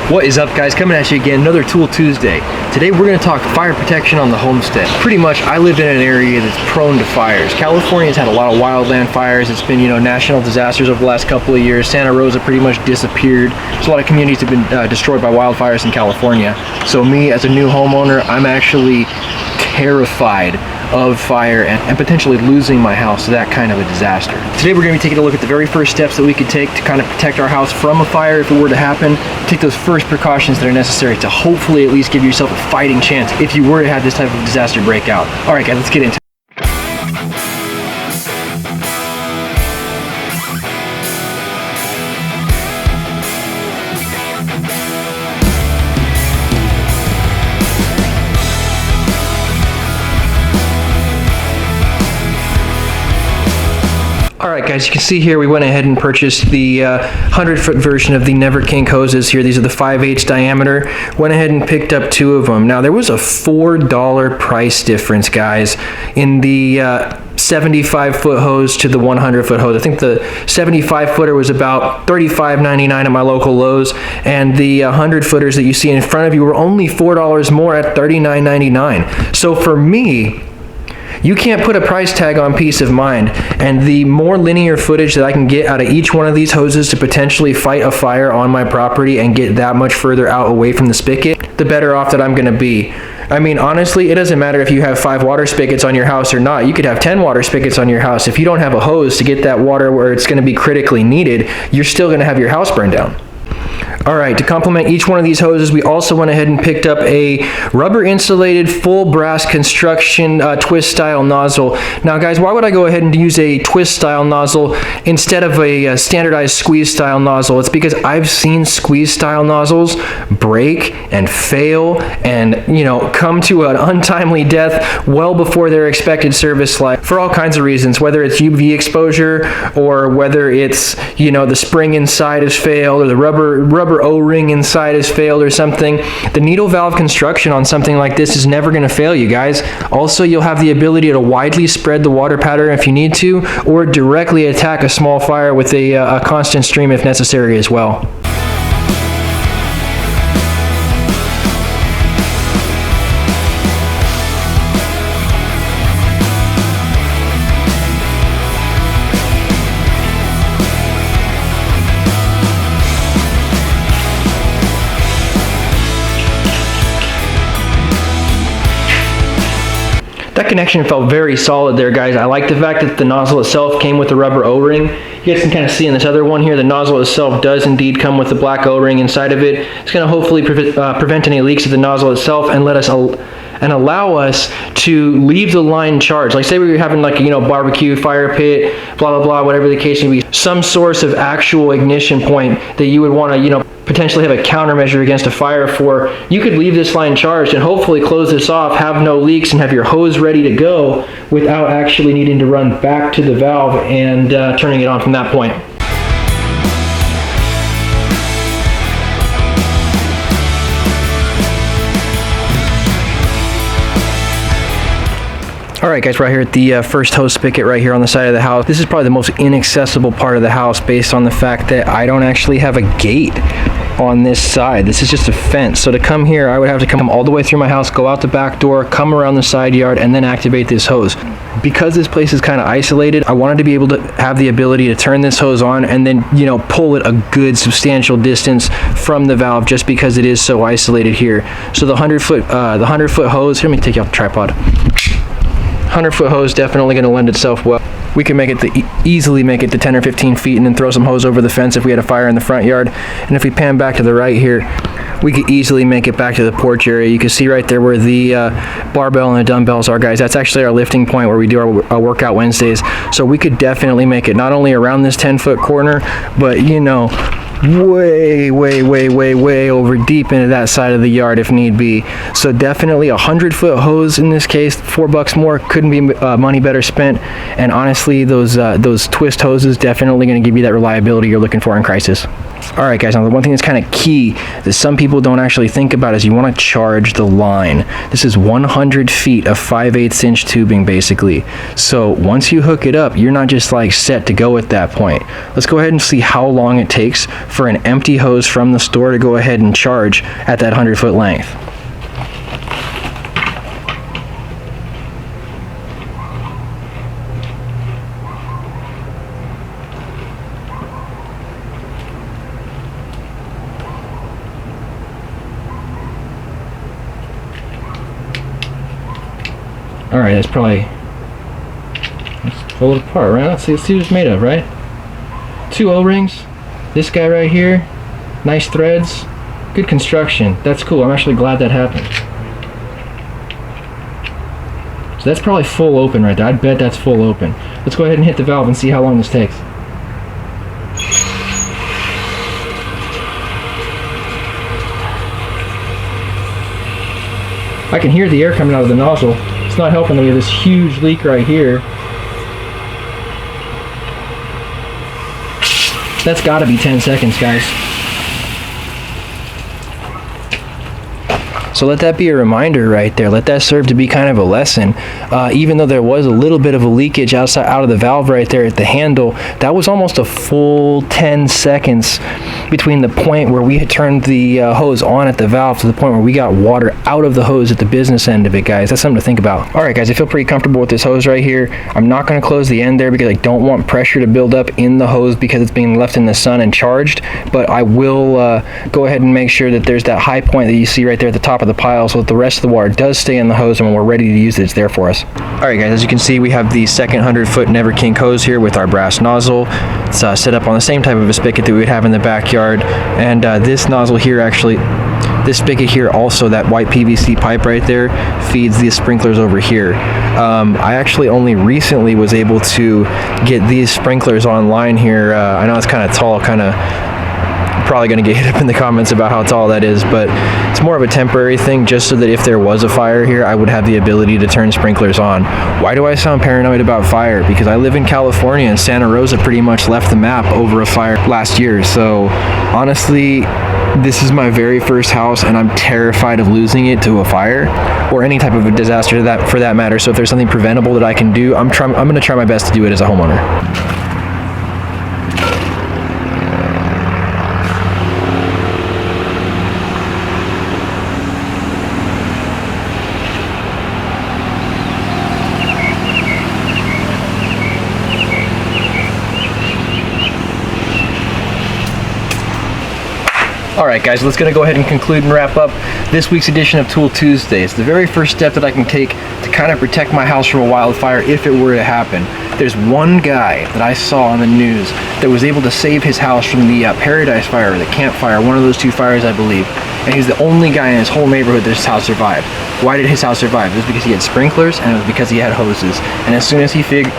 What is up, guys? Coming at you again, another Tool Tuesday. Today we're going to talk fire protection on the homestead. Pretty much, I live in an area that's prone to fires. California's had a lot of wildland fires. It's been, national disasters over the last couple of years. Santa Rosa pretty much disappeared. There's a lot of communities have been destroyed by wildfires in California. So me, as a new homeowner, I'm actually terrified of fire and potentially losing my house to that kind of a disaster. Today we're going to be taking a look at the very first steps that we could take to kind of protect our house from a fire if it were to happen. Take those first precautions that are necessary to hopefully at least give yourself a fighting chance if you were to have this type of disaster break out. Alright guys, let's get into it. Alright guys, you can see here we went ahead and purchased the 100-foot version of the Never King hoses here. These are the 5/8 diameter. Went ahead and picked up 2 of them. Now there was a $4 price difference, guys, in the 75-foot hose to the 100-foot hose. I think the 75-footer was about $35.99 at my local Lowe's, and the 100-footers that you see in front of you were only $4 more at $39.99. So for me, you can't put a price tag on peace of mind, and the more linear footage that I can get out of each one of these hoses to potentially fight a fire on my property and get that much further out away from the spigot, the better off that I'm going to be. I mean, honestly, it doesn't matter if you have 5 water spigots on your house or not. You could have 10 water spigots on your house. If you don't have a hose to get that water where it's going to be critically needed, you're still going to have your house burned down. Alright, to complement each one of these hoses, we also went ahead and picked up a rubber insulated full brass construction twist style nozzle. Now guys, why would I go ahead and use a twist style nozzle instead of a standardized squeeze style nozzle? It's because I've seen squeeze style nozzles break and fail and, come to an untimely death well before their expected service life for all kinds of reasons, whether it's UV exposure or whether it's, the spring inside has failed or the rubber O-ring inside has failed or something. The needle valve construction on something like this is never going to fail you guys. Also, you'll have the ability to widely spread the water pattern if you need to, or directly attack a small fire with a constant stream if necessary as well. That connection felt very solid there, guys. I like the fact that the nozzle itself came with a rubber O-ring. You guys can kind of see in this other one here, the nozzle itself does indeed come with the black O-ring inside of it. It's going to hopefully prevent any leaks of the nozzle itself and allow us to leave the line charged. Like say we were having barbecue, fire pit, blah, blah, blah, whatever the case may be. Some source of actual ignition point that you would want to, potentially have a countermeasure against a fire for. You could leave this line charged and hopefully close this off, have no leaks, and have your hose ready to go without actually needing to run back to the valve and turning it on from that point. Alright guys, right here at the first hose spigot right here on the side of the house. This is probably the most inaccessible part of the house based on the fact that I don't actually have a gate on this side. This is just a fence. So to come here, I would have to come all the way through my house, go out the back door, come around the side yard, and then activate this hose. Because this place is kind of isolated, I wanted to be able to have the ability to turn this hose on and then, pull it a good substantial distance from the valve just because it is so isolated here. So the 100-foot hose, here, let me take you off the tripod. 100-foot hose definitely going to lend itself well. We can easily make it to 10 or 15 feet and then throw some hose over the fence if we had a fire in the front yard. And if we pan back to the right here, we could easily make it back to the porch area. You can see right there where the barbell and the dumbbells are, guys. That's actually our lifting point where we do our workout Wednesdays. So we could definitely make it not only around this 10-foot corner, but way over deep into that side of the yard if need be. So definitely a 100-foot hose in this case, $4 more, couldn't be money better spent. And honestly, those twist hoses definitely going to give you that reliability you're looking for in crisis. Alright guys, now the one thing that's kind of key that some people don't actually think about is you want to charge the line. This is 100 feet of 5/8 inch tubing basically. So once you hook it up, you're not just set to go at that point. Let's go ahead and see how long it takes for an empty hose from the store to go ahead and charge at that 100-foot length. Alright, let's pull it apart, right? Let's see what it's made of, right? 2 O-rings, this guy right here, nice threads, good construction. That's cool. I'm actually glad that happened. So that's probably full open right there. I'd bet that's full open. Let's go ahead and hit the valve and see how long this takes. I can hear the air coming out of the nozzle. It's not helping that we have this huge leak right here. That's got to be 10 seconds, guys. So let that be a reminder right there. Let that serve to be kind of a lesson. Even though there was a little bit of a leakage out of the valve right there at the handle, that was almost a full 10 seconds between the point where we had turned the hose on at the valve to the point where we got water out of the hose at the business end of it, guys. That's something to think about. All right, guys, I feel pretty comfortable with this hose right here. I'm not going to close the end there because I don't want pressure to build up in the hose because it's being left in the sun and charged, but I will go ahead and make sure that there's that high point that you see right there at the top of the pile so that the rest of the water does stay in the hose, and when we're ready to use it, it's there for us. Alright guys, as you can see, we have the second 100-foot Never Kink hose here with our brass nozzle. It's set up on the same type of a spigot that we would have in the backyard, and this nozzle here actually, this spigot here also, that white PVC pipe right there, feeds these sprinklers over here. I actually only recently was able to get these sprinklers online here. I know it's kind of tall, probably going to get hit up in the comments about how tall that is, but it's more of a temporary thing just so that if there was a fire here, I would have the ability to turn sprinklers on. Why do I sound paranoid about fire? Because I live in California and Santa Rosa pretty much left the map over a fire last year. So honestly, this is my very first house and I'm terrified of losing it to a fire or any type of a disaster for that matter. So if there's something preventable that I can do, I'm going to try my best to do it as a homeowner. Alright guys, let's go ahead and conclude and wrap up this week's edition of Tool Tuesdays. The very first step that I can take to kind of protect my house from a wildfire if it were to happen. There's one guy that I saw on the news that was able to save his house from the Paradise Fire or the Camp Fire, one of those two fires I believe. And he's the only guy in his whole neighborhood that his house survived. Why did his house survive? It was because he had sprinklers and it was because he had hoses. And as soon as he figured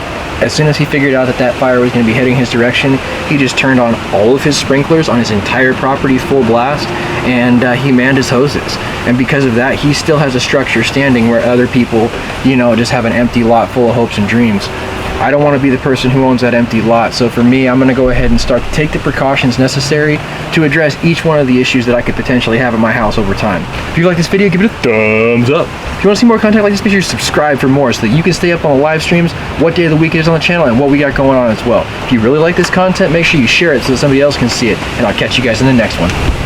out that that fire was going to be heading his direction, he just turned on all of his sprinklers on his entire property full blast, and he manned his hoses. And because of that, he still has a structure standing where other people, just have an empty lot full of hopes and dreams. I don't want to be the person who owns that empty lot, so for me, I'm going to go ahead and start to take the precautions necessary to address each one of the issues that I could potentially have at my house over time. If you like this video, give it a thumbs up. If you want to see more content like this, be sure to subscribe for more so that you can stay up on the live streams, what day of the week it is on the channel, and what we got going on as well. If you really like this content, make sure you share it so that somebody else can see it, and I'll catch you guys in the next one.